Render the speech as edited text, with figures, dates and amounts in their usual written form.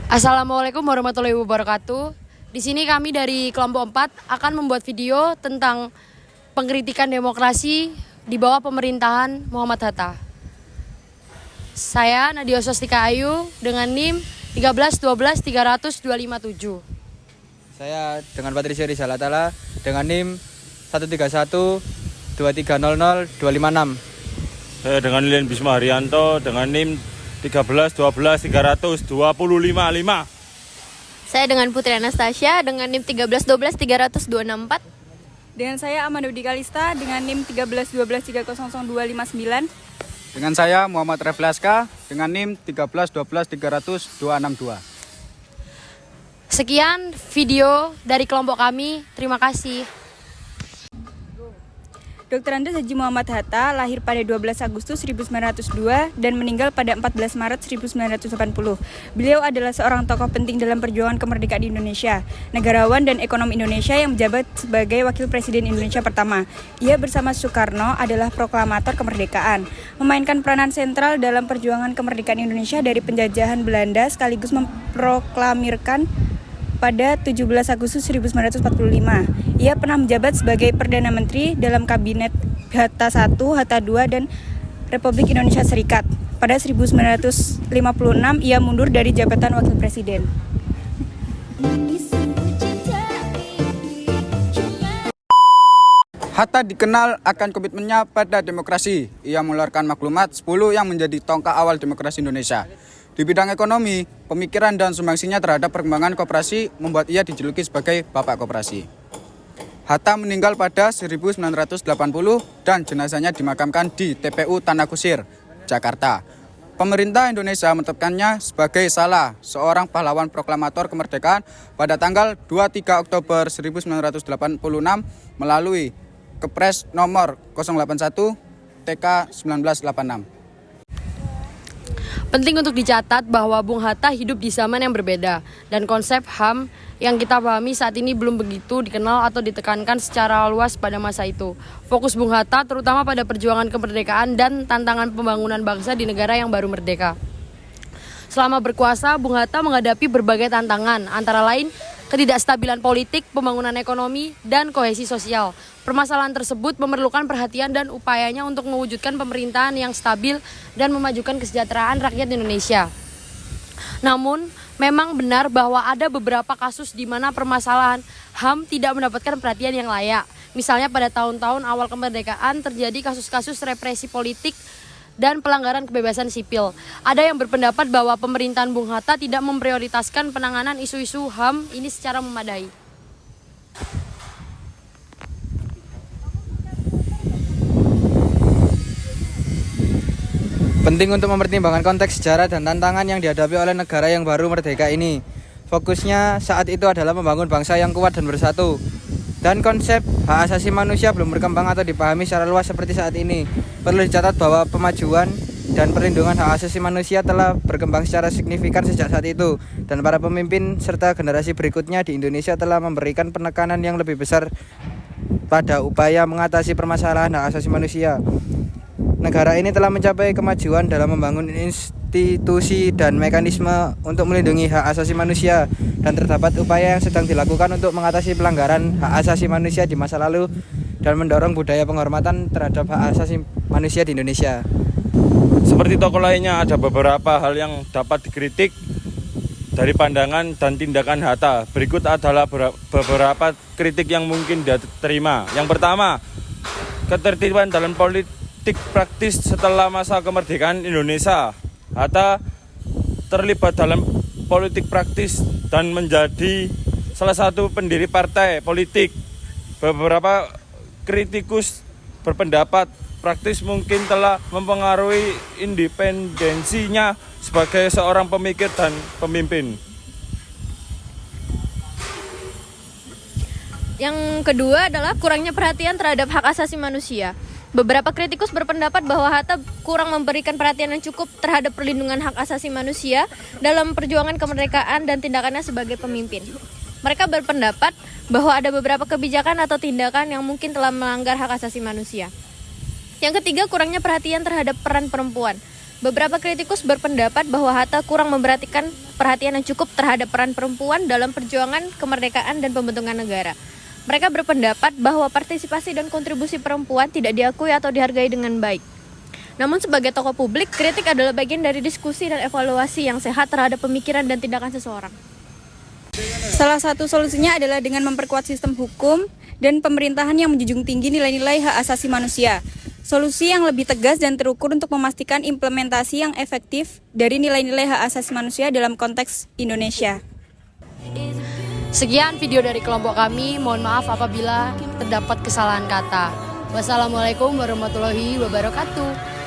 Assalamualaikum warahmatullahi wabarakatuh. Di sini kami dari kelompok 4 akan membuat video tentang pengkritikan demokrasi di bawah pemerintahan Muhammad Hatta. Saya Nadia Swastika Ayu dengan NIM 1312300-257. Saya dengan Patricia Rizalatala dengan NIM 1312300-256. Saya dengan Lilian Bisma Haryanto dengan NIM 13-12-300-255. Saya dengan Putri Anastasia dengan NIM 13-12-300-264. Dengan saya Amadudi Kalista dengan NIM 13-12-300-259. Dengan saya Muhammad Reflaska dengan NIM 13-12-300-262. Sekian video dari kelompok kami. Terima kasih. Dr. Andes Haji Muhammad Hatta lahir pada 12 Agustus 1902 dan meninggal pada 14 Maret 1980. Beliau adalah seorang tokoh penting dalam perjuangan kemerdekaan Indonesia, negarawan dan ekonom Indonesia yang menjabat sebagai Wakil Presiden Indonesia pertama. Ia bersama Soekarno adalah proklamator kemerdekaan, memainkan peranan sentral dalam perjuangan kemerdekaan Indonesia dari penjajahan Belanda sekaligus memproklamirkan pada 17 Agustus 1945. Ia pernah menjabat sebagai Perdana Menteri dalam Kabinet Hatta I, Hatta II, dan Republik Indonesia Serikat. Pada 1956, ia mundur dari jabatan Wakil Presiden. Hatta dikenal akan komitmennya pada demokrasi. Ia mengeluarkan maklumat 10 yang menjadi tonggak awal demokrasi Indonesia. Di bidang ekonomi, pemikiran dan sumbangsinya terhadap perkembangan koperasi membuat ia dijuluki sebagai Bapak Koperasi. Hatta meninggal pada 1980 dan jenazahnya dimakamkan di TPU Tanah Kusir, Jakarta. Pemerintah Indonesia menetapkannya sebagai salah seorang pahlawan proklamator kemerdekaan pada tanggal 23 Oktober 1986 melalui Kepres nomor 081 TK 1986. Penting untuk dicatat bahwa Bung Hatta hidup di zaman yang berbeda dan konsep HAM yang kita pahami saat ini belum begitu dikenal atau ditekankan secara luas pada masa itu. Fokus Bung Hatta terutama pada perjuangan kemerdekaan dan tantangan pembangunan bangsa di negara yang baru merdeka. Selama berkuasa, Bung Hatta menghadapi berbagai tantangan, antara lain ketidakstabilan politik, pembangunan ekonomi, dan kohesi sosial. Permasalahan tersebut memerlukan perhatian dan upayanya untuk mewujudkan pemerintahan yang stabil dan memajukan kesejahteraan rakyat Indonesia. Namun, memang benar bahwa ada beberapa kasus di mana permasalahan HAM tidak mendapatkan perhatian yang layak. Misalnya pada tahun-tahun awal kemerdekaan terjadi kasus-kasus represi politik dan pelanggaran kebebasan sipil. Ada yang berpendapat bahwa pemerintahan Bung Hatta tidak memprioritaskan penanganan isu-isu HAM ini secara memadai. Penting untuk mempertimbangkan konteks sejarah dan tantangan yang dihadapi oleh negara yang baru merdeka ini. Fokusnya saat itu adalah membangun bangsa yang kuat dan bersatu. Dan konsep hak asasi manusia belum berkembang atau dipahami secara luas seperti saat ini. Perlu dicatat bahwa pemajuan dan perlindungan hak asasi manusia telah berkembang secara signifikan sejak saat itu. Dan para pemimpin serta generasi berikutnya di Indonesia telah memberikan penekanan yang lebih besar pada upaya mengatasi permasalahan hak asasi manusia. Negara ini telah mencapai kemajuan dalam membangun institusi dan mekanisme untuk melindungi hak asasi manusia, dan terdapat upaya yang sedang dilakukan untuk mengatasi pelanggaran hak asasi manusia di masa lalu dan mendorong budaya penghormatan terhadap hak asasi manusia di Indonesia. Seperti tokoh lainnya, ada beberapa hal yang dapat dikritik dari pandangan dan tindakan Hatta. Berikut adalah beberapa kritik yang mungkin diterima. Yang pertama, ketertiban dalam politik praktis setelah masa kemerdekaan Indonesia. Hatta terlibat dalam politik praktis dan menjadi salah satu pendiri partai politik. Beberapa kritikus berpendapat praktis mungkin telah mempengaruhi independensinya sebagai seorang pemikir dan pemimpin. Yang kedua adalah kurangnya perhatian terhadap hak asasi manusia. Beberapa kritikus berpendapat bahwa Hatta kurang memberikan perhatian yang cukup terhadap perlindungan hak asasi manusia dalam perjuangan kemerdekaan dan tindakannya sebagai pemimpin. Mereka berpendapat bahwa ada beberapa kebijakan atau tindakan yang mungkin telah melanggar hak asasi manusia. Yang ketiga, kurangnya perhatian terhadap peran perempuan. Beberapa kritikus berpendapat bahwa Hatta kurang memperhatikan perhatian yang cukup terhadap peran perempuan dalam perjuangan kemerdekaan dan pembentukan negara. Mereka berpendapat bahwa partisipasi dan kontribusi perempuan tidak diakui atau dihargai dengan baik. Namun sebagai tokoh publik, kritik adalah bagian dari diskusi dan evaluasi yang sehat terhadap pemikiran dan tindakan seseorang. Salah satu solusinya adalah dengan memperkuat sistem hukum dan pemerintahan yang menjunjung tinggi nilai-nilai hak asasi manusia. Solusi yang lebih tegas dan terukur untuk memastikan implementasi yang efektif dari nilai-nilai hak asasi manusia dalam konteks Indonesia. Sekian video dari kelompok kami, mohon maaf apabila terdapat kesalahan kata. Wassalamualaikum warahmatullahi wabarakatuh.